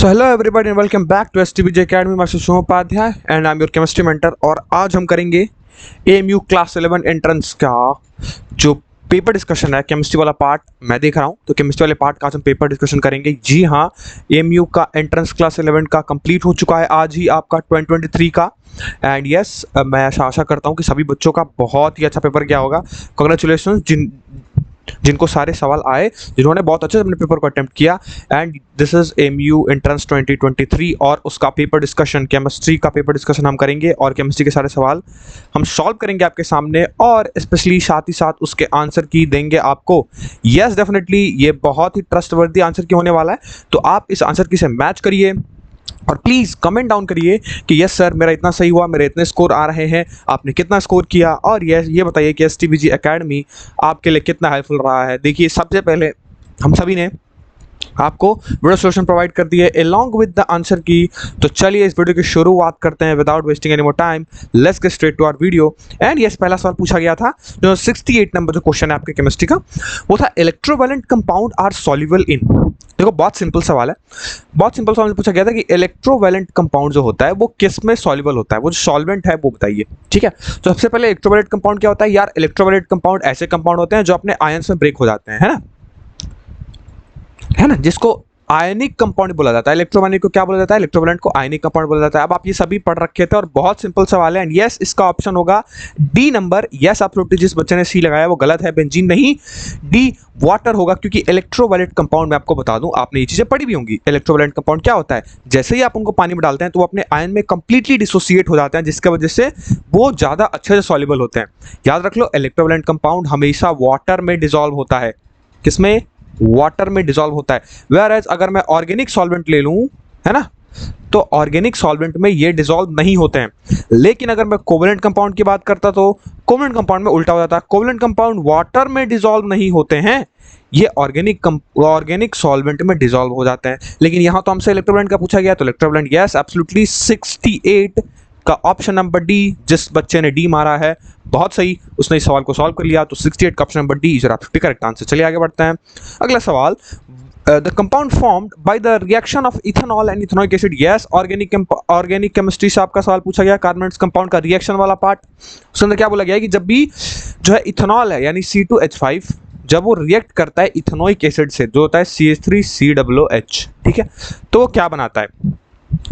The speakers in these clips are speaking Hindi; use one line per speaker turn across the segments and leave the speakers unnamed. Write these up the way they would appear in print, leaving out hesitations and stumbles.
So hello everybody and welcome back to STBJ academy. Master Shubh Upadhyay and I am your chemistry mentor. और आज हम करेंगे एएमयू क्लास 11 एंट्रेंस का जो पेपर डिस्कशन है, केमिस्ट्री वाला पार्ट मैं देख रहा हूँ। तो केमिस्ट्री वाले पार्ट का आज हम पेपर डिस्कशन करेंगे। जी हाँ, एएमयू का एंट्रेंस क्लास 11 का कंप्लीट हो चुका है आज ही आपका 2023 का। एंड यस, मैं आशा करता हूँ कि सभी बच्चों का बहुत ही अच्छा पेपर गया होगा। कांग्रेचुलेशन जिनको सारे सवाल आए, जिन्होंने बहुत अच्छे से अपने पेपर को अटेम्प्ट किया। And this is AMU entrance 2023 और उसका पेपर डिस्कशन, केमिस्ट्री का पेपर डिस्कशन हम करेंगे और केमिस्ट्री के सारे सवाल हम सॉल्व करेंगे आपके सामने, और स्पेशली साथ ही साथ उसके आंसर की देंगे आपको। यस डेफिनेटली ये बहुत ही ट्रस्टवर्दी आंसर की होने वाला है, तो आप इस आंसर की से मैच करिए और प्लीज़ कमेंट डाउन करिए कि यस सर मेरा इतना सही हुआ, मेरे इतने स्कोर आ रहे हैं, आपने कितना स्कोर किया। और ये बताइए कि एसटीबीजी एकेडमी आपके लिए कितना हेल्पफुल रहा है। देखिए, सबसे पहले हम सभी ने आपको वीडियो सोल्यूशन प्रोवाइड कर दिए अलॉन्ग विद द आंसर की। तो चलिए इस वीडियो की शुरुआत करते हैं without wasting any more time. Let's get straight to our video. And yes, पहला सवाल पूछा गया था जो 68 नंबर जो क्वेश्चन है आपके केमिस्ट्री का, वो था electrovalent compound are soluble in. देखो बहुत सिंपल सवाल है, बहुत सिंपल सवाल पूछा गया था कि इलेक्ट्रोवैलेंट कंपाउंड जो होता है वो किस में सॉल्युबल होता है, वो जो सॉल्वेंट है वो बताइए। ठीक है, तो सबसे पहले इलेक्ट्रोवैलेंट कंपाउंड क्या होता है यार? इलेक्ट्रोवैलेंट कंपाउंड ऐसे कंपाउंड होते हैं जो अपने आयंस में ब्रेक हो जाते हैं, है ना, जिसको आयनिक कंपाउंड बोला जाता है। इलेक्ट्रोवैलेंट को क्या बोला जाता है? इलेक्ट्रोवैलेंट को आयनिक कंपाउंड बोला जाता है। अब आप ये सभी पढ़ रखे थे और बहुत सिंपल सवाल है। एंड यस, इसका ऑप्शन होगा डी नंबर। यस एब्सोल्युटली, जिस बच्चे ने सी लगाया वो गलत है, बेंजीन नहीं, डी वाटर होगा। क्योंकि इलेक्ट्रोवैलेंट कंपाउंड मैं आपको बता दूं, आपने ये चीजें पढ़ी भी होंगी। इलेक्ट्रोवैलेंट कंपाउंड क्या होता है? जैसे ही आप उनको पानी में डालते हैं तो वो अपने आयन में कंप्लीटली डिसोसिएट हो जाते हैं, जिसकी वजह से वो ज्यादा अच्छे से सॉल्युबल होते हैं। याद रख लो, इलेक्ट्रोवैलेंट कंपाउंड हमेशा वाटर में डिसॉल्व होता है। किसमें? वाटर में डिसॉल्व होता है। वेयर एज अगर मैं ऑर्गेनिक सॉल्वेंट ले लूं, है ना, तो ऑर्गेनिक सॉल्वेंट में ये डिसॉल्व नहीं होते हैं। लेकिन अगर मैं कोवलेंट कंपाउंड की बात करता तो कोवलेंट कंपाउंड में उल्टा हो जाता है। कोवलेंट कंपाउंड वाटर में डिसॉल्व नहीं होते हैं, ये ऑर्गेनिक सॉल्वेंट में डिसॉल्व हो जाते हैं। लेकिन यहां तो हमसे इलेक्ट्रोवैलेंट का पूछा गया, तो इलेक्ट्रोवैलेंट यस एब्सोल्युटली 68 का ऑप्शन नंबर डी, जिस बच्चे ने डी मारा है बहुत सही, उसने इस सवाल को सॉल्व कर लिया। तो 68 का option number D is absolutely correct answer. चलिए आगे बढ़ते हैं। अगला सवाल, the compound formed by the reaction of ethanol and ethanoic acid. Yes, organic chemistry से आपका सवाल पूछा गया, कार्बोनेट्स कंपाउंड का रिएक्शन वाला पार्ट। उसके अंदर क्या बोला गया है कि जब भी जो है इथेनॉल है यानी C2H5, जब वो रिएक्ट करता है इथेनोइक एसिड से जो होता है CH3COOH, ठीक है, तो वो क्या बनाता है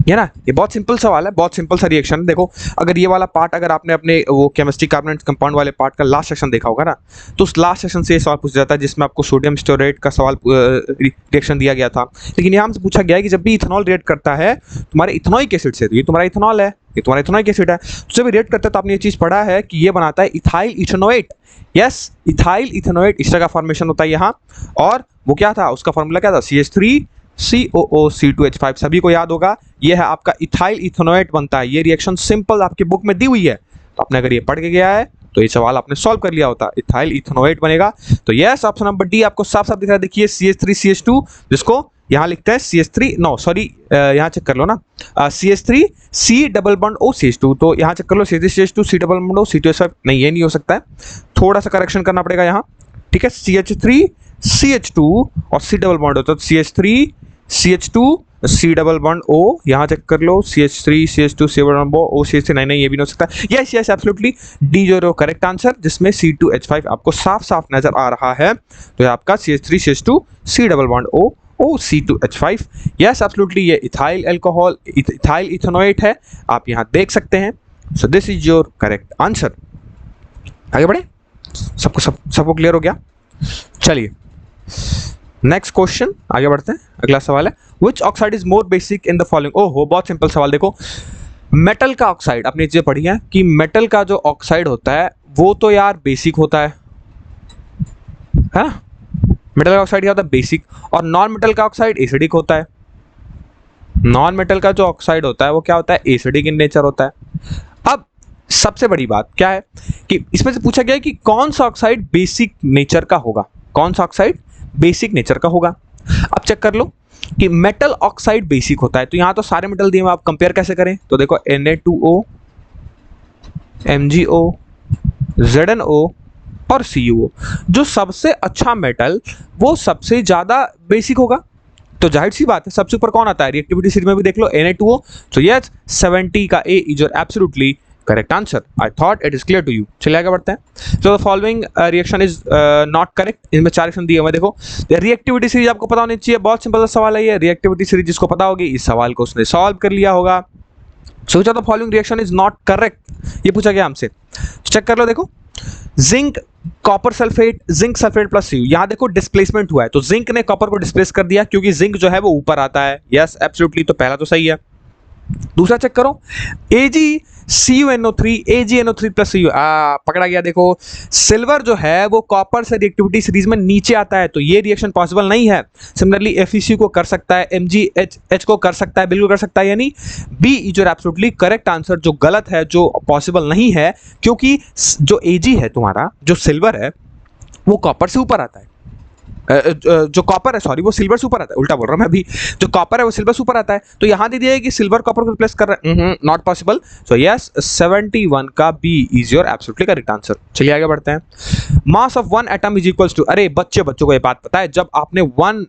ना? ये बहुत सिंपल सवाल है, बहुत सिंपल सा रिएक्शन है। देखो, अगर ये वाला पार्ट, अगर आपने अपने वो केमिस्ट्री कार्बोनेट कंपाउंड वाले पार्ट का लास्ट सेक्शन देखा होगा ना, तो उस लास्ट सेक्शन से ये सवाल पूछा जाता है जिसमें आपको सोडियम स्टोरेट का सवाल रिएक्शन दिया गया था। लेकिन यहाँ से पूछा गया है कि जब भी इथेनॉल रिएक्ट करता है तुम्हारे इथेनोइक एसिड से, तो ये तुम्हारा इथेनॉल है, ये तुम्हारा इथेनोइक एसिड है, तो जब रिएक्ट करता है तो आपने ये चीज पढ़ा है कि ये बनाता है ethyl ethanoate. Yes, ethyl ethanoate इस तरह का फॉर्मेशन होता है यहाँ। और वो क्या था, उसका फॉर्मूला क्या था? CH3COO2H5, सभी को याद होगा। ये है आपका इथाइल इथेनोएट बनता है। ये रिएक्शन सिंपल आपकी बुक में दी हुई है, तो आपने अगर ये पढ़ के गया है तो ये सवाल आपने सॉल्व कर लिया होता, इथाइल इथेनोएट बनेगा। तो यस, ऑप्शन नंबर डी आपको साफ साफ दिख रहा है। देखिए CH3CH2, जिसको यहाँ लिखते हैं यहाँ चेक कर लो ना, CH3C डबल बॉन्ड OCH2, तो यहाँ चेक कर लो CH3CH2 C double bond O C2H5, नहीं ये नहीं हो सकता है, थोड़ा सा करेक्शन करना पड़ेगा यहाँ। ठीक है, CH3CH2 और C डबल बॉन्ड होता है, तो CH3CH2 C double bond O, यहाँ चेक कर लो CH3CH2 C double bond O CH3, नहीं ये भी नहीं हो सकता। यस यस एब्सोल्युटली डी जो करेक्ट आंसर, जिसमें C2H5 आपको साफ साफ नजर आ रहा है, तो आपका CH3CH2 C double bond O C2H5। Yes absolutely ये इथाइल अल्कोहल, इथाइल इथेनोएट है, आप यहाँ देख सकते हैं। So this is your correct answer. आगे बढ़े, सबको क्लियर हो गया? चलिए नेक्स्ट क्वेश्चन आगे बढ़ते हैं। अगला सवाल है, which oxide is more basic in the following. ओहो, बहुत सिंपल सवाल। देखो, मेटल का ऑक्साइड, आपने चीजें पढ़ी है कि मेटल का जो ऑक्साइड होता है वो तो यार बेसिक होता है ना? मेटल का ऑक्साइड क्या होता है? बेसिक। और नॉन मेटल का ऑक्साइड एसिडिक होता है। नॉन मेटल का जो ऑक्साइड होता है वो क्या होता है? एसिडिक इन नेचर होता है। अब सबसे बड़ी बात क्या है कि इसमें से पूछा गया है कि कौन सा ऑक्साइड बेसिक नेचर का होगा, कौन सा ऑक्साइड बेसिक नेचर का होगा। अब चेक कर लो कि मेटल ऑक्साइड बेसिक होता है, तो यहां तो सारे मेटल दिए हुए, आप कंपेयर कैसे करें? तो देखो Na2O, MgO, ZnO और CuO, जो सबसे अच्छा मेटल वो सबसे ज्यादा बेसिक होगा। तो जाहिर सी बात है सबसे ऊपर कौन आता है, रिएक्टिविटी सीरीज में भी देख लो Na2O। तो यस 70 का A is your absolutely correct answer. I thought it is clear to you. चलिए आगे बढ़ते हैं। So the following reaction is not correct. इनमें 4 रिएक्शन दिए हुए देखो। रिएक्टिविटी सीरीज आपको पता होनी चाहिए, बहुत सिंपल सा सवाल है ये। रिएक्टिविटी सीरीज जिसको पता होगी इस सवाल को उसने सॉल्व कर लिया होगा। सो the following reaction is not correct, ये पूछा गया हमसे। चेक कर लो देखो, zinc copper sulphate, zinc sulphate plus Cu। यहां देखो डिस्प्लेसमेंट हुआ है, तो जिंक ने कॉपर को डिस्प्लेस कर दिया क्योंकि जिंक जो है वो ऊपर आता है। यस एब्सोल्युटली, तो पहला तो सही है। दूसरा चेक करो, AgCuNO3, AgNO3 प्लस Cu, पकड़ा गया। देखो सिल्वर जो है वो कॉपर से रिएक्टिविटी सीरीज में नीचे आता है, तो ये रिएक्शन पॉसिबल नहीं है। सिमिलरली FeCu को कर सकता है, MgH को कर सकता है, बिल्कुल कर सकता है, यानी B is your absolutely correct answer. जो गलत है, जो पॉसिबल नहीं है, क्योंकि जो Ag है तुम्हारा, जो सिल्वर है वो कॉपर से ऊपर आता है। जो कॉपर है, सॉरी, वो सिल्वर से ऊपर आता है, उल्टा बोल रहा हूं मैं अभी। जो कॉपर है वो सिल्वर से ऊपर आता है, तो यहां दे दिया है कि सिल्वर कॉपर को रिप्लेस कर रहा है, नॉट पॉसिबल। सो यस 71 का B is your absolutely correct answer. चलिए आगे बढ़ते हैं। Mass of one atom is equals to, अरे बच्चों को ये बात पता है, जब आपने 1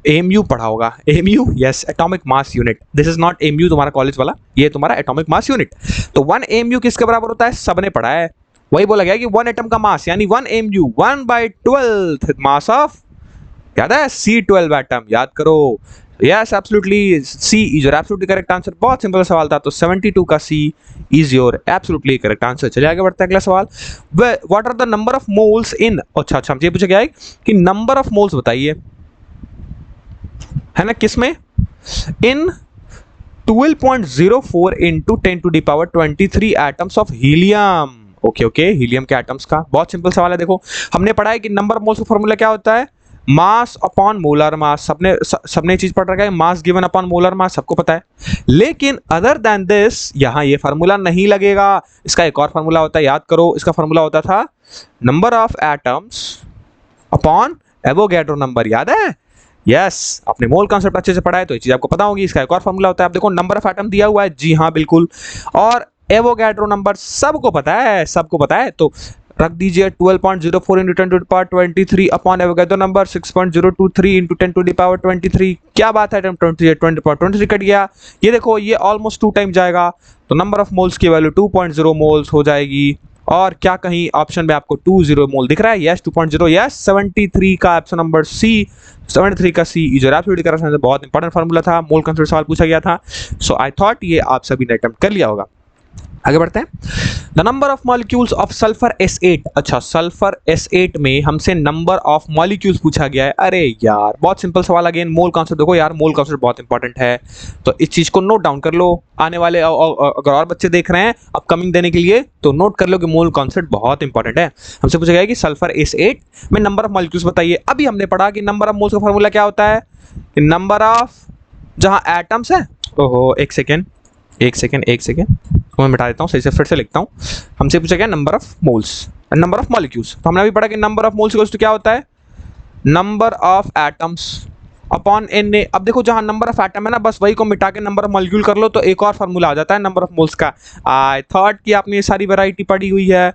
AMU पढ़ा होगा। AMU, yes, atomic mass unit. This is not AMU तुम्हारा कॉलेज वाला, ये तुम्हारा एटॉमिक मास यूनिट। तो 1 AMU किसके बराबर होता है, सबने पढ़ा है। वही बोला गया कि 1 एटम का मास यानी 1 AMU 1/12 मास ऑफ, याद है, C12 एटम, याद करो। Yes absolutely C is your absolutely correct answer. बहुत सिंपल सवाल था, तो 72 का C is your absolutely correct answer. चलिए आगे बढ़ते हैं अगला सवाल। What are the number of moles in, अच्छा हमसे पूछा गया है कि नंबर ऑफ मोल्स बताइए, है ना, किसमें, इन 12.04 into 10⁻23 atoms of helium. Okay, helium के एटम्स का बहुत सिंपल सवाल है। देखो हमने पढ़ा है कि नंबर ऑफ मोल्स का फॉर्मूला क्या होता है, मास अपॉन मोलर मास। सबने चीज पढ़ रखा है, mass given upon molar mass, सबको पता है। लेकिन अदर देन दिस यहां ये फार्मूला नहीं लगेगा। इसका एक और फार्मूला होता है, याद करो, इसका फार्मूला होता था number of atoms upon Avogadro number, याद है। यस आपने मोल कॉन्सेप्ट अच्छे से पढ़ा है, तो ये चीज आपको पता होगी। इसका एक और फार्मूला होता है, आप देखो नंबर ऑफ एटम दिया हुआ है, जी हाँ बिल्कुल, और एवोगैड्रो नंबर सबको पता है, सबको पता है। तो रख दीजिए 12.04 into 10⁻23 upon Avogadro number 6.023 into 10⁻23। क्या बात है, 20 कट गया। ये देखो ये ऑलमोस्ट 2 टाइम जाएगा, तो नंबर ऑफ मोल्स की वैल्यू 2.0 मोल्स हो जाएगी। और क्या कहीं ऑप्शन में आपको 20 मोल दिख रहा है, यस 2.0, यस 73 का ऑप्शन नंबर सी, 73 का C is absolutely correct answer. बहुत इंपॉर्टेंट फार्मूला था, मोल कॉन्सेप्ट सवाल पूछा गया था। सो आई थॉट ये आप सभी ने अटेम्प्ट कर लिया होगा। आगे बढ़ते हैं। The number of molecules of sulphur S8, अच्छा सल्फर S8 में हमसे नंबर ऑफ मॉलिक्यूल्स पूछा गया है। अरे यार बहुत सिंपल सवाल, अगेन मोल कॉन्सेप्ट। देखो यार मोल कॉन्सेप्ट बहुत इंपॉर्टेंट है, तो इस चीज को नोट डाउन कर लो। आने वाले अगर और बच्चे देख रहे हैं अपकमिंग देने के लिए, तो नोट कर लो कि मोल कॉन्सेप्ट बहुत इंपॉर्टेंट है। हमसे पूछा गया है कि सल्फर S8 में नंबर ऑफ मॉलिक्यूल्स बताइए। अभी हमने पढ़ा कि नंबर ऑफ मोल्स का फॉर्मूला क्या होता है, नंबर ऑफ जहां एटम्स है, ओहो एक सेकेंड मैं मिटा देता हूँ, सही से फिर से लिखता हूँ। हमसे पूछा गया number of moles, number of molecules, तो हमने अभी पढ़ा कि number of moles equals to क्या होता है, number of atoms upon Na। अब देखो जहां नंबर ऑफ एटम है ना, बस वही को मिटा के नंबर ऑफ मॉलिक्यूल कर लो, तो एक और फार्मूला आ जाता है नंबर ऑफ मोल्स का। आई थॉट कि आपने ये सारी वैरायटी पढ़ी हुई है।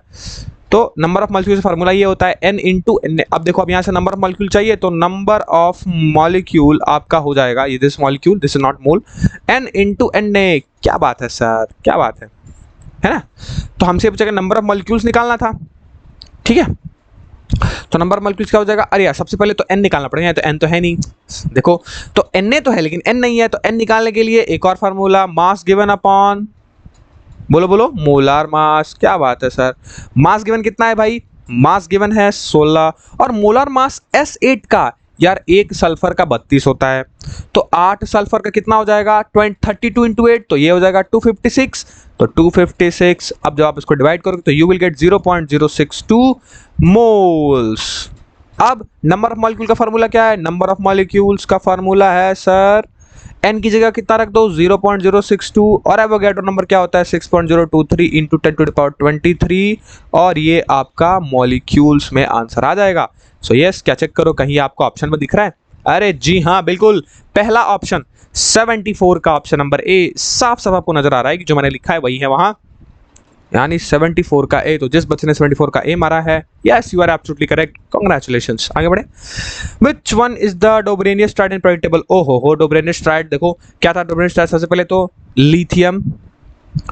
तो नंबर ऑफ मॉलिक्यूल का फार्मूला ये होता है n इंटू Na। अब देखो अब यहाँ से नंबर ऑफ मॉलिक्यूल चाहिए, तो नंबर ऑफ मॉलिक्यूल आपका हो जाएगा, ये this molecule, this is not mole, n into Na। क्या बात है सर, क्या बात है ना। तो हमसे पूछा नंबर ऑफ मॉलिक्यूल्स निकालना था, ठीक है। तो नंबर ऑफ मॉलिक्यूल्स क्या हो जाएगा, अरे यार सबसे पहले तो n निकालना पड़ेगा, तो n तो है नहीं। देखो तो Na तो है लेकिन n नहीं है, तो n निकालने के लिए एक और फार्मूला, मास गिवन अपॉन, बोलो मोलार मास। क्या बात है सर, मास गिवन कितना है भाई, मास गिवन है 16, और मोलार मास S8 का, यार एक सल्फर का 32 होता है, तो 8 सल्फर का कितना हो जाएगा, 32 इंटू 8, तो ये हो जाएगा 256। तो 256, अब जब आप इसको डिवाइड करोगे तो यू विल गेट 0.062 मोल्स। अब नंबर ऑफ मॉलिक्यूल का फार्मूला क्या है, नंबर ऑफ मॉलिक्यूल्स का फार्मूला है सर, n की जगह कितना रख दो 0.062, और एवोगैड्रो नंबर क्या होता है 6.023 इंटू 10⁻23, और ये आपका मॉलिक्यूल्स में आंसर आ जाएगा। सो यस, क्या चेक करो कहीं आपको ऑप्शन में दिख रहा है, अरे जी हाँ बिल्कुल, पहला ऑप्शन 74 का ऑप्शन नंबर ए साफ साफ आपको नजर आ रहा है कि जो मैंने लिखा है वही है वहां। यानी 74 का ए। तो जिस बच्चे ने 74 का ए मारा है, yes you are absolutely correct, congratulations. आगे बढ़े। Which one is the Dobereiner's triad in periodic table? ओहो हो, डोब्रेनियस ट्राइड देखो क्या था। डोब्रेनियस ट्राइड सबसे पहले तो लिथियम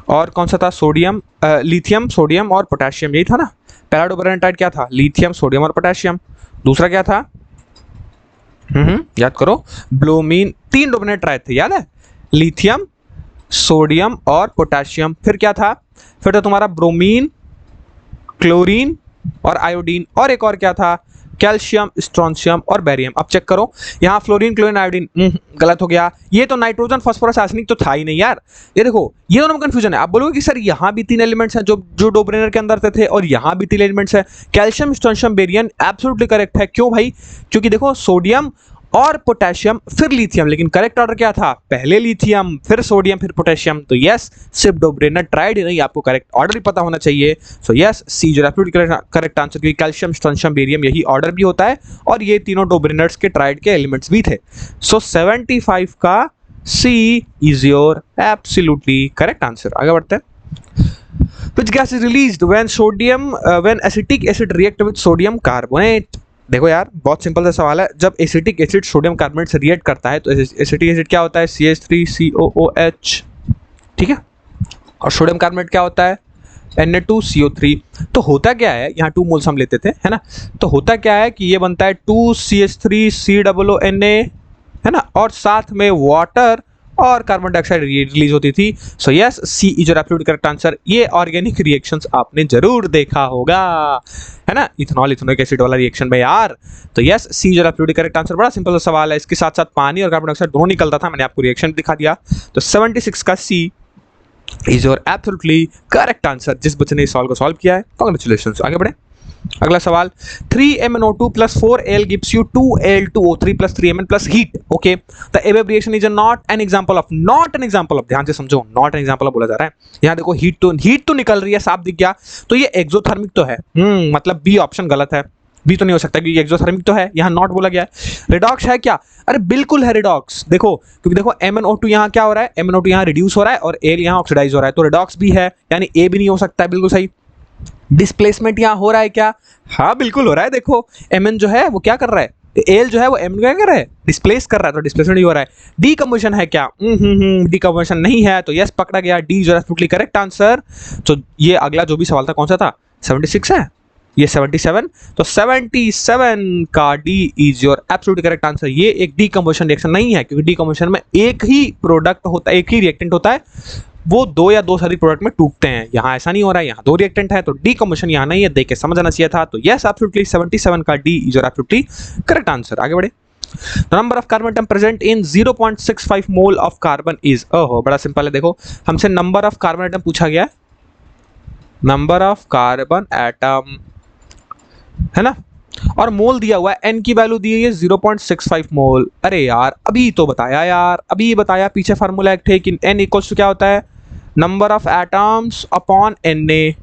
और कौन सा था, सोडियम, लिथियम सोडियम और पोटेशियम, यही था ना। पहला डोब्रेनियस ट्राइड क्या था, लिथियम सोडियम और पोटेशियम। दूसरा क्या था, याद करो, ब्रोमीन। 3 डोब्रेनियस ट्राइड थे, याद है, लिथियम सोडियम और पोटेशियम। फिर क्या था, फिर तो तुम्हारा ब्रोमीन, क्लोरीन और आयोडीन, और एक और क्या था, कैल्शियम, स्ट्रोंशियम और बेरियम। अब चेक करो यहाँ फ्लोरीन, क्लोरीन, आयोडीन, गलत हो गया। ये तो नाइट्रोजन, फास्फोरस, आर्सेनिक तो था ही नहीं यार। ये देखो ये दोनों में कंफ्यूजन है। आप बोलोगे कि सर यहाँ भी 3 एलिमेंट्स हैं जो डोब्रेनर के अंदर थे और यहाँ भी 3 एलिमेंट्स हैं। Calcium, strontium, barium absolutely correct है। क्यों भाई, क्योंकि देखो सोडियम और पोटेशियम फिर लिथियम, लेकिन करेक्ट ऑर्डर क्या था, पहले लिथियम फिर सोडियम फिर पोटेशियम। तो यस, सिर्फ डोब्रेनर ट्राइड ही नहीं, आपको करेक्ट ऑर्डर भी पता होना चाहिए। सो यस, सी जो एब्सोल्युटली करेक्ट आंसर, क्योंकि कैल्शियम, स्ट्रोंशियम, बेरियम यही ऑर्डर भी होता है और ये तीनों डोब्रेनर्स के ट्राइड के एलिमेंट्स भी थे। सो 75 का C is your absolutely correct answer. आगे बढ़ते हैं। Which gas is released when acetic acid react with sodium carbonate? देखो यार बहुत सिंपल सा सवाल है। जब एसिटिक एसिड सोडियम कार्बोनेट से रिएक्ट करता है तो एसिटिक एसिड क्या होता है, CH3COOH, ठीक है, और सोडियम कार्बोनेट क्या होता है, Na2CO3। तो होता क्या है, यहाँ 2 मोल्स हम लेते थे, है ना। तो होता क्या है कि ये बनता है 2CH3COONA, है ना, और साथ में वाटर और कार्बन डाइऑक्साइड रिलीज होती थी। So yes, C is your absolutely correct answer. ये ऑर्गेनिक रिएक्शंस आपने जरूर देखा होगा, है ना, इथेनॉल इथेनोइक एसिड वाला रिएक्शन में यार। तो yes, C is your absolutely correct answer. बड़ा सिंपल सा सवाल है, इसके साथ साथ पानी और कार्बन डाइऑक्साइड दोनों निकलता था, मैंने आपको रिएक्शन दिखा दिया। तो 76 का C is your absolutely correct answer. जिस बच्चे ने इस सवाल को सॉल्व किया है, कांग्रेचुलेशंस। आगे बढ़े। अगला सवाल, 3MnO2 plus 4Al gives you 2Al2O3 plus 3Mn plus heat. Okay, the above reaction is not an example of, ध्यान से समझो, not an example of बोला जा रहा है। यहाँ देखो हीट तो निकल रही है, साफ दिख गया, तो ये एक्सोथर्मिक तो है। मतलब बी ऑप्शन गलत है, बी तो नहीं हो सकता क्योंकि एक्सोथर्मिक तो है, यहाँ नॉट बोला गया है। रिडॉक्स है क्या, अरे बिल्कुल है रिडॉक्स। देखो क्योंकि देखो MnO2 यहाँ क्या हो रहा है, MnO2 यहाँ रिड्यूस हो रहा है और Al यहाँ ऑक्सीडाइज हो रहा है, तो रिडॉक्स भी है, यानी ए भी नहीं हो सकता है, बिल्कुल सही। डिस्प्लेसमेंट यहाँ हो रहा है क्या, हाँ बिल्कुल हो रहा है। देखो Mn जो है वो क्या कर रहा है, Al जो है वो Mn क्या कर रहा है, डिस्प्लेस कर रहा है, तो डिस्प्लेसमेंट ही हो रहा है। डीकंपोजिशन है क्या, डीकंपोजिशन नहीं है, तो यस पकड़ा गया, डी जो एब्सोल्युटली करेक्ट आंसर। तो ये अगला जो भी सवाल था कौन सा था, 76 है, ये 77, तो 77 का D is your absolutely correct answer. ये एक डीकंपोजिशन रिएक्शन नहीं है, क्योंकि डीकंपोजिशन में एक ही प्रोडक्ट होता है, एक ही रिएक्टेंट होता है, वो 2 या 2 सारी प्रोडक्ट में टूटते हैं। यहाँ ऐसा नहीं हो रहा है, यहाँ 2 रिएक्टेंट है, तो डीकंपोजिशन यहाँ नहीं है, देख के समझ आना चाहिए था। तो यस एब्सोल्युटली 77 का D is your absolutely correct answer. आगे बढ़े। The number of carbon atom present in 0.65 mole of carbon is, ओहो बड़ा सिंपल है। देखो हमसे नंबर ऑफ कार्बन एटम पूछा गया है, नंबर ऑफ कार्बन एटम, है ना, और मोल दिया हुआ है, एन की वैल्यू दी है 0.65 मोल। अरे यार अभी तो बताया यार, अभी बताया, पीछे फार्मूला एक थे कि एन इक्वल्स टू क्या होता है, number of atoms upon Na।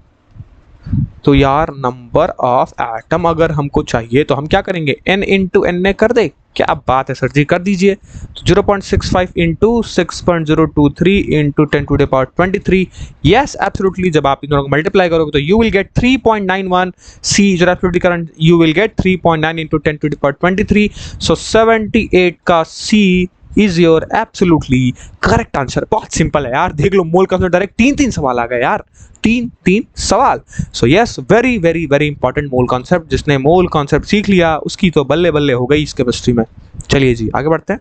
तो यार नंबर ऑफ एटम अगर हमको चाहिए तो हम क्या करेंगे, n इंटू Na कर दे, क्या बात है सर जी, कर दीजिए। तो 0.65 इंटू 6.023 इंटू 10⁻23, यस एब्सोल्युटली। जब आप इन दोनों को मल्टीप्लाई करोगे तो यू विल गेट 3.91, सी जो absolutely current, you will get 3.9 into 10⁻23। So 78 का C is your absolutely correct answer. बहुत सिंपल है यार, देख लो मोल कॉन्सेप्ट डायरेक्ट 3 सवाल आ गए यार, 3 सवाल। So yes, very very very important mole concept. जिसने मोल कॉन्सेप्ट सीख लिया उसकी तो बल्ले बल्ले हो गई इस केमिस्ट्री में। चलिए जी आगे बढ़ते हैं।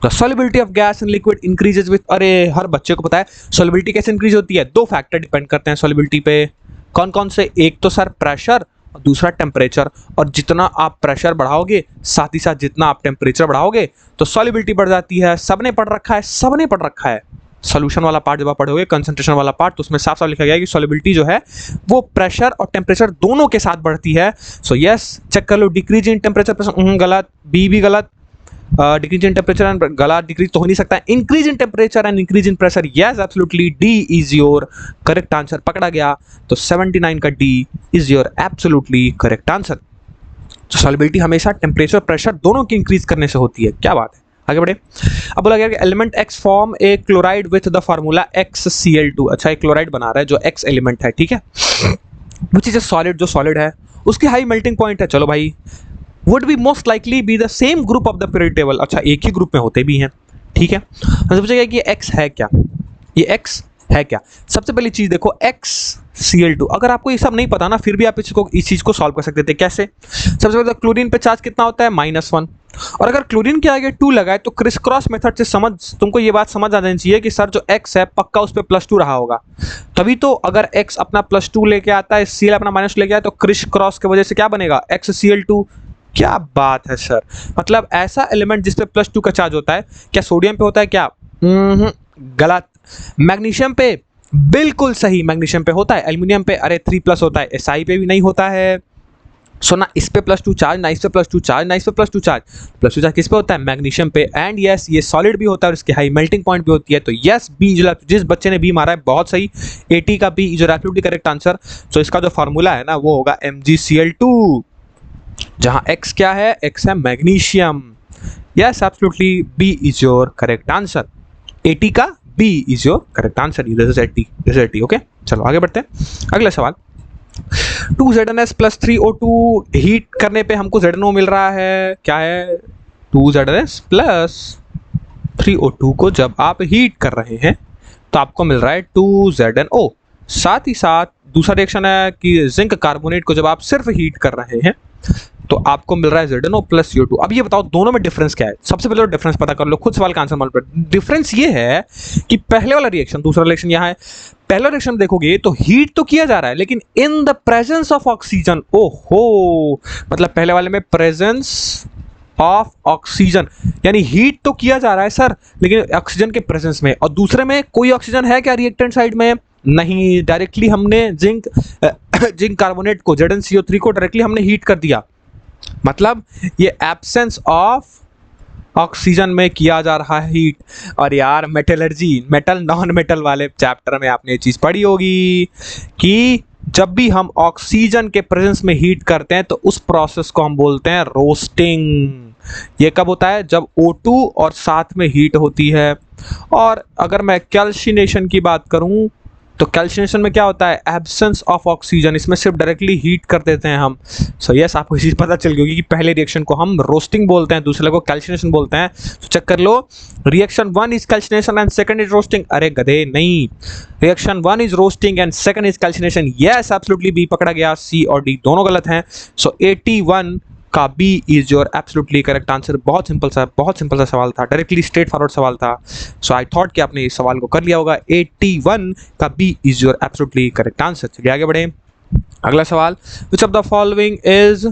The solubility of gas in liquid increases with, अरे हर बच्चे को पता है सॉल्युबिलिटी कैसे इंक्रीज होती है, 2 फैक्टर डिपेंड करते हैं सॉल्युबिलिटी पे। कौन कौन से, एक तो सर प्रेशर और दूसरा टेम्परेचर। और जितना आप प्रेशर बढ़ाओगे साथ ही साथ जितना आप टेम्परेचर बढ़ाओगे तो सॉल्युबिलिटी बढ़ जाती है। सबने पढ़ रखा है, सबने पढ़ रखा है सॉल्यूशन वाला पार्ट। जब आप पढ़ोगे कंसंट्रेशन वाला पार्ट तो उसमें साफ साफ लिखा गया है कि सॉल्युबिलिटी जो है वो प्रेशर और टेम्परेचर दोनों के साथ बढ़ती है। सो यस चेक कर लो, डिक्रीज इन टेम्परेचर गलत, बी भी गलत, डिक्रीज इन टेम्परेचर एंड गलत, डिक्रीज तो हो नहीं सकता है। Increase in temperature and increase in pressure, yes absolutely D is your correct answer, पकड़ा गया। तो 79 का D is your absolutely correct answer. Solubility हमेशा टेम्परेचर प्रेशर दोनों की इंक्रीज करने से होती है, क्या बात है। आगे बढ़े। अब बोला गया कि element X form A chloride with the formula XCl2। अच्छा, एक क्लोराइड बना रहा है जो X एलिमेंट है, ठीक है, विच इज अ सॉलिड, जो सॉलिड है उसकी हाई मेल्टिंग पॉइंट है। चलो भाई, would be most likely be the same group of the period table. अच्छा, एक ही ग्रुप में होते भी हैं, ठीक है। तो पूछेगा कि ये X है क्या, ये X है क्या। सबसे पहली चीज देखो XCl2, अगर आपको ये सब नहीं पता ना फिर भी आप इस चीज को सॉल्व कर सकते थे। कैसे? सबसे पहले क्लोरीन पे चार्ज कितना होता है, -1, और अगर क्लोरीन के आगे 2 लगाए तो क्रिस क्रॉस मेथड से तुमको ये बात समझ आ जानी चाहिए कि सर जो X है पक्का उस पर +2 रहा होगा, तभी तो अगर X अपना +2 लेके आता है, Cl अपना -2 लेके आया तो क्रिस क्रॉस की वजह से क्या बनेगा, XCl2। क्या बात है सर, मतलब ऐसा एलिमेंट जिसपे +2 का चार्ज होता है, क्या सोडियम पे होता है क्या? गलत। मैग्नीशियम पे बिल्कुल सही, मैग्नीशियम पे होता है। एल्युमिनियम पे अरे 3+ होता है, SI पे भी नहीं होता है। सो ना इस पे +2 चार्ज, ना इस पे +2 चार्ज, ना इस पे +2 चार्ज। +2 चार्ज किस पे होता है, मैग्नीशियम पे। एंड यस, ये सॉलिड भी होता है और इसकी हाई मेल्टिंग पॉइंट भी होती है। तो यस, बी जिस बच्चे ने बी मारा है बहुत सही, 80 का B is absolutely correct answer. So इसका जो फार्मूला है ना वो होगा MgCl2, जहां X क्या है, X है magnesium. Yes, absolutely B is your correct answer. 80 का B is your correct answer. This is 80, okay. चलो आगे बढ़ते हैं, अगला सवाल। 2ZnS + 3O2 हीट करने पे हमको ZnO मिल रहा है, क्या है, 2ZnS + 3O2 को जब आप हीट कर रहे हैं तो आपको मिल रहा है 2ZnO। साथ ही साथ दूसरा रिएक्शन है कि जिंक कार्बोनेट को जब आप सिर्फ हीट कर रहे हैं तो आपको मिल रहा है ZnO + CO2। अब ये बताओ दोनों में डिफरेंस क्या है। सबसे पहले तो डिफरेंस पता कर लो, खुद सवाल का आंसर मालूम पड़े। डिफरेंस ये है कि पहले वाला रिएक्शन, दूसरा रिएक्शन यहाँ है, पहला रिएक्शन देखोगे तो हीट तो किया जा रहा है लेकिन in the presence of oxygen. ओहो, मतलब पहले वाले में प्रेजेंस ऑफ ऑक्सीजन, यानी हीट तो किया जा रहा है सर लेकिन ऑक्सीजन के प्रेजेंस में। और दूसरे में कोई ऑक्सीजन है क्या रिएक्टेंट साइड में? नहीं, डायरेक्टली हमने जिंक कार्बोनेट को ZnCO3 को डायरेक्टली हमने हीट कर दिया। मतलब ये एब्सेंस ऑफ ऑक्सीजन में किया जा रहा है हीट। और यार मेटलर्जी, मेटल नॉन मेटल वाले चैप्टर में आपने ये चीज पढ़ी होगी कि जब भी हम ऑक्सीजन के प्रेजेंस में हीट करते हैं तो उस प्रोसेस को हम बोलते हैं रोस्टिंग। ये कब होता है, जब O2 और साथ में हीट होती है। और अगर मैं कैल्सिनेशन की बात करूं तो कैल्सिनेशन में क्या होता है, एब्सेंस ऑफ ऑक्सीजन, इसमें सिर्फ डायरेक्टली हीट कर देते हैं हम। सो यस, आपको ये चीज़ पता चल गई होगी कि पहले रिएक्शन को हम रोस्टिंग बोलते हैं, दूसरे को कैल्सिनेशन बोलते हैं। तो चेक कर लो, reaction 1 is calcination and second is roasting. अरे गधे नहीं, reaction 1 is roasting and second is calcination. Yes, absolutely B पकड़ा गया, सी और डी दोनों गलत हैं। सो 81 का B is your absolutely correct answer. बहुत सिंपल सा सवाल था, डायरेक्टली स्ट्रेट फॉरवर्ड सवाल था। सो आई थॉट कि आपने इस सवाल को कर लिया होगा। 81 का B is your absolutely correct answer. चलिए आगे बढ़े, अगला सवाल। Which of the following is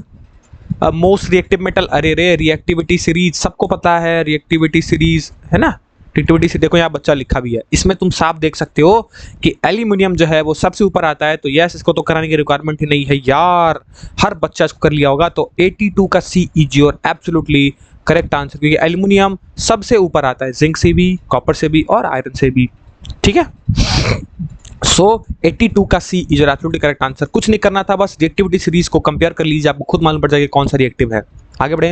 most reactive metal? अरे रे, रिएक्टिविटी सीरीज सबको पता है, रिएक्टिविटी सीरीज है ना। रिएक्टिविटी से देखो यहाँ बच्चा लिखा भी है, इसमें तुम साफ देख सकते हो कि एल्यूमिनियम जो है वो सबसे ऊपर आता है। तो यस, इसको तो कराने की रिक्वायरमेंट ही नहीं है यार, हर बच्चा इसको कर लिया होगा। तो 82 का C is your absolutely correct answer, क्योंकि एल्यूमिनियम सबसे ऊपर आता है, जिंक से भी, कॉपर से भी और आयरन से भी, ठीक है। सो 82 का C is your absolutely correct answer. कुछ नहीं करना था, बस रिएक्टिविटी सीरीज को कंपेयर कर लीजिए, आपको खुद मालूम पड़ जाएगा कौन सा रिएक्टिव है। आगे बढ़े,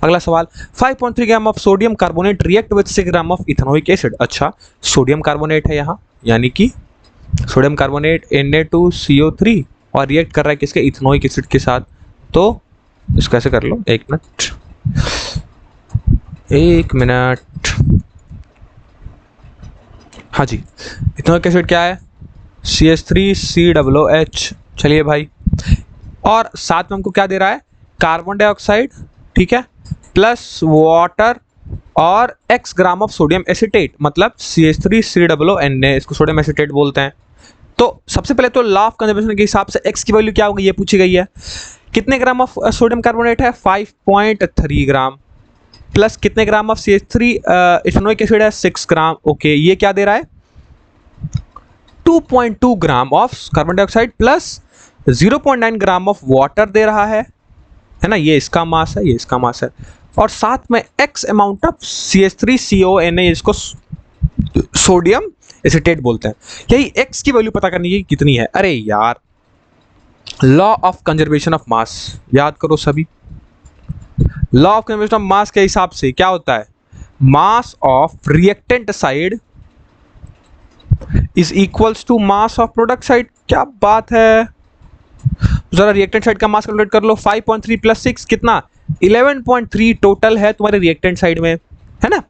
अगला सवाल। 5.3 gram of sodium carbonate react with 6 gram of ethanoic acid. अच्छा, सोडियम कार्बोनेट है यहाँ, यानी कि सोडियम कार्बोनेट Na2CO3 और रिएक्ट कर रहा है किसके, इथेनोइक एसिड के साथ। तो इसको ऐसे कर लो, एक मिनट, हाँ जी, इथेनोइक एसिड क्या है, CH3COOH। चलिए भाई, और साथ में हमको क्या दे रहा है, कार्बन डाइऑक्साइड, ठीक है, प्लस वाटर और x gram of sodium acetate, मतलब CH3COONA, इसको सोडियम एसिटेट बोलते हैं। तो सबसे पहले तो लॉ ऑफ कंजर्वेशन के हिसाब से x की वैल्यू क्या होगी ये पूछी गई है। कितने ग्राम ऑफ सोडियम कार्बोनेट है, 5.3 ग्राम, प्लस कितने gram of CH3 ethanoic acid है, 6 ग्राम। ओके, ये क्या दे रहा है, 2.2 gram of carbon dioxide plus 0.9 gram of water दे रहा है ना। ये इसका मास है, ये इसका मास है, और साथ में x अमाउंट ऑफ CH3CONA, इसको सोडियम एसिटेट बोलते हैं। यही x की वैल्यू पता करनी है कितनी है। अरे यार, law of conservation of mass याद करो सभी। Law of conservation of mass के हिसाब से क्या होता है, mass of reactant side is equals to mass of product side. क्या बात है, जरा रिएक्टेंट साइड का मास कैलकुलेट कर लो। 5.3 प्लस 6 कितना, 11.3 टोटल है तुम्हारे रिएक्टेंट साइड में, है ना।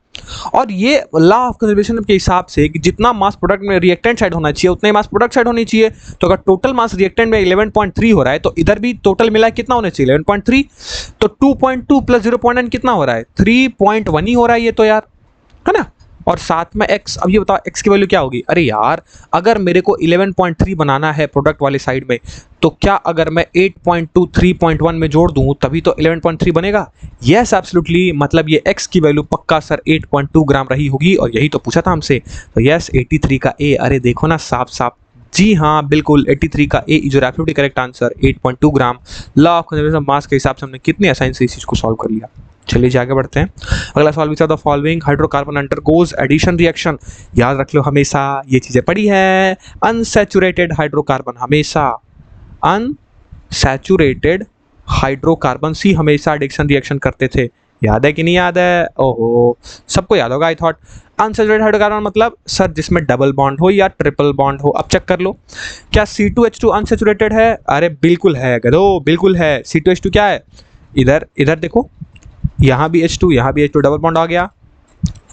और ये लॉ ऑफ कंजर्वेशन के हिसाब से कि जितना मास प्रोडक्ट में रिएक्टेंट साइड होना चाहिए उतना ही मास प्रोडक्ट साइड होनी चाहिए। तो अगर टोटल मास रिएक्टेंट में 11.3 हो रहा है तो इधर भी टोटल मिला कितना होना चाहिए, 11.3। तो 2.2 प्लस 0.9 कितना हो रहा है, 3.1 ही हो रहा है ये तो यार, है ना। और साथ में x, अब ये बताओ x की वैल्यू क्या होगी। अरे यार अगर मेरे को 11.3 बनाना है प्रोडक्ट वाले साइड में, तो क्या अगर मैं 8.2 3.1 में जोड़ दूं तभी तो 11.3 बनेगा। यस एब्सोल्युटली, मतलब ये x की वैल्यू पक्का सर 8.2 ग्राम रही होगी, और यही तो पूछा था हमसे। तो यस 83 का ए, अरे देखो ना साफ साफ, जी हाँ बिल्कुल 83 का A is your absolutely correct answer, 8.2 gram. Law of conservation of mass के हिसाब से हमने कितनी आसानी से इस चीज को सॉल्व कर लिया। चलिए आगे बढ़ते हैं। अगला सवाल भी था, the following hydrocarbon undergoes addition reaction. याद रख लो हमेशा, ये चीजें पढ़ी है। अनसैचुरेटेड हाइड्रोकार्बन हमेशा, अनसैचुरेटेड हाइड्रोकार्बन सी हमेशा एडिशन रिएक्शन करते थे। याद है कि नहीं याद है, ओहो सबको याद होगा आई थॉट। अनसैचुरेटेड हाइड्रोकार्बन मतलब सर जिसमें डबल बॉन्ड हो या ट्रिपल बॉन्ड हो। अब चेक कर लो, क्या C2H2 अनसैचुरेटेड है। अरे बिल्कुल है गधो, बिल्कुल है। C2H2 क्या है, इधर इधर देखो, यहाँ भी H2 यहाँ भी H2 डबल बॉन्ड आ गया,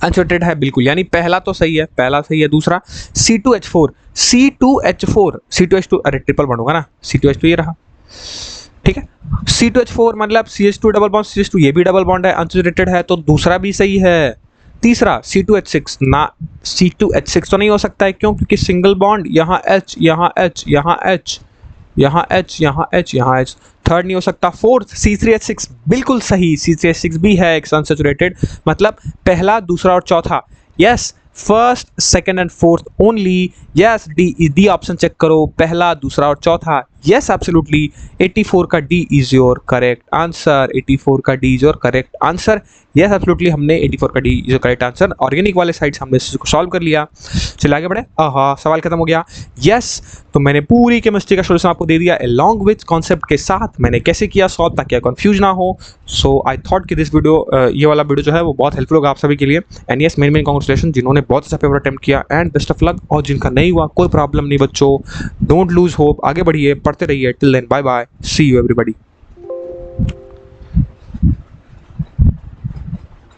अनसैचुरेटेड है बिल्कुल, यानी पहला तो सही है, पहला सही है। दूसरा C2H4, C2H2 अरे ट्रिपल बॉन्ड होगा ना, C2H2 ये रहा, ठीक है। C2H4 मतलब CH2 डबल बॉन्ड CH2, ये भी डबल बॉन्ड है, अनसैचुरेटेड है, तो दूसरा भी सही है। तीसरा C2H6 ना, C2H6 तो नहीं हो सकता है, क्यों, क्योंकि सिंगल बॉन्ड, यहाँ H यहाँ H यहाँ H यहाँ H यहाँ H यहाँ H, थर्ड नहीं हो सकता। फोर्थ C3H6 बिल्कुल सही, C3H6 भी है एक अनसैचुरेटेड, मतलब पहला दूसरा और चौथा। Yes first second and fourth only. Yes D option check करो, पहला दूसरा और चौथा। यस एब्सोल्युटली 84 का D is your correct answer, 84 का D is your correct answer. Yes absolutely हमने 84 का D is your correct answer, organic वाले साइड से हमने इसको सॉल्व कर लिया। चलिए आगे बढ़े, हाँ सवाल खत्म हो गया। यस तो मैंने पूरी केमिस्ट्री का सोल्यूशन आपको दे दिया अलॉन्ग विथ कॉन्सेप्ट के साथ, मैंने कैसे किया सॉल्व ताकि कंफ्यूज ना हो। सो आई थॉट कि दिस वीडियो, ये वाला वीडियो जो है वो बहुत हेल्पफुल होगा आप सभी के लिए। एंड यस मेन कांग्रेचुलेशन जिन्होंने बहुत अच्छा पेपर अटेम्प्ट किया, एंड बेस्ट ऑफ लक। और जिनका नहीं हुआ कोई प्रॉब्लम नहीं बच्चों, डोंट लूज होप, आगे बढ़िए, पढ़ते रहिए। Till then bye bye, see you everybody.